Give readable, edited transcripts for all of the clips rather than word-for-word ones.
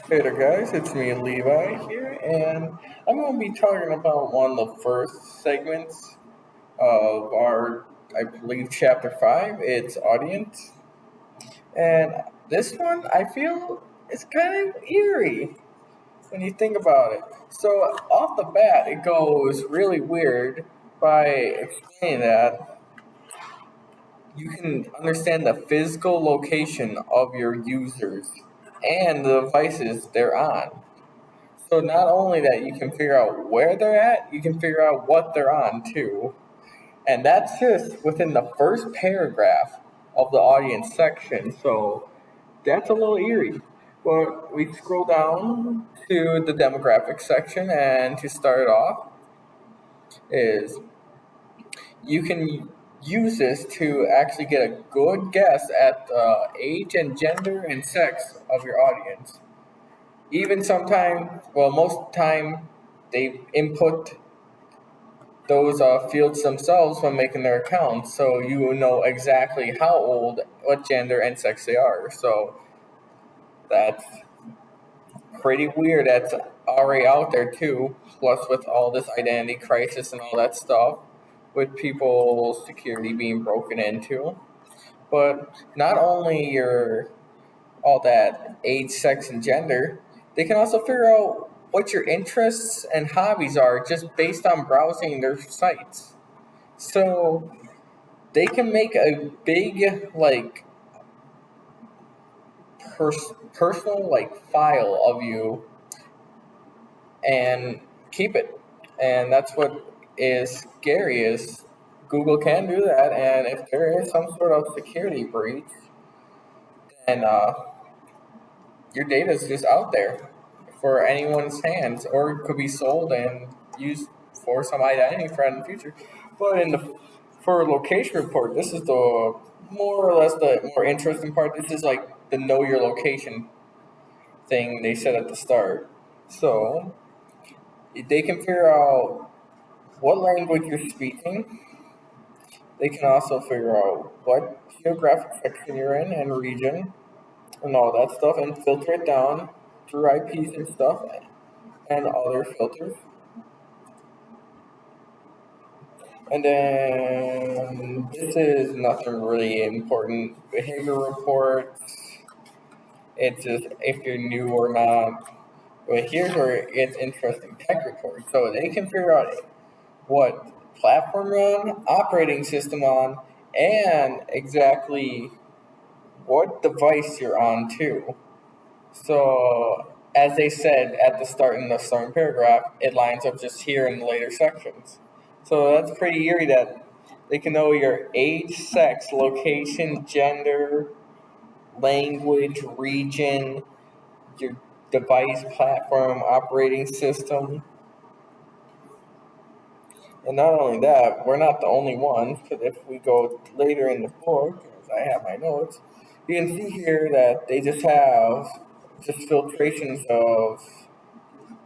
Hey there, guys. It's me, Levi, here, and I'm going to be talking about one of the first segments of our, I believe, chapter 5. It's audience. And this one, I feel, is kind of eerie when you think about it. So, off the bat, it goes really weird by explaining that you can understand the physical location of your users and the devices they're on. So not only that you can figure out where they're at, you can figure out what they're on too. And that's just within the first paragraph of the audience section. So that's a little eerie. But we scroll down to the demographics section, and to start off is you can use this to actually get a good guess at the age and gender and sex of your audience. Even sometimes, well, most time they input those fields themselves when making their accounts, so you know exactly how old, what gender, and sex they are. So that's pretty weird. That's already out there too. Plus, with all this identity crisis and all that stuff, with people's security being broken into. But not only your all that age, sex, and gender, they can also figure out what your interests and hobbies are just based on browsing their sites. So they can make a big personal file of you and keep it. And that's what is scary is Google can do that, and if there is some sort of security breach, then your data is just out there for anyone's hands, or it could be sold and used for some identity fraud in the future. But in the for a location report, this is the more or less the more interesting part. This is like the know your location thing they said at the start. So they can figure out what language you're speaking. They can also figure out what geographic section you're in and region and all that stuff, and filter it down through IPs and stuff and other filters. And then this is nothing really important. Behavior reports. It's just if you're new or not. But here's where it gets interesting. Tech reports. So they can figure out what platform you're on, operating system on, and exactly what device you're on too. So, as they said at the start in the starting paragraph, it lines up just here in the later sections. So that's pretty eerie that they can know your age, sex, location, gender, language, region, your device, platform, operating system. And not only that, we're not the only ones, because if we go later in the book, as I have my notes, you can see here that they just have just filtrations of.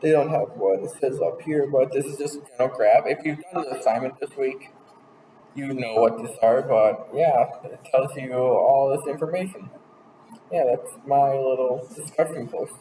They don't have what it says up here, but this is just a general graph. If you've done the assignment this week, you know what these are, but yeah, it tells you all this information. Yeah, that's my little discussion post.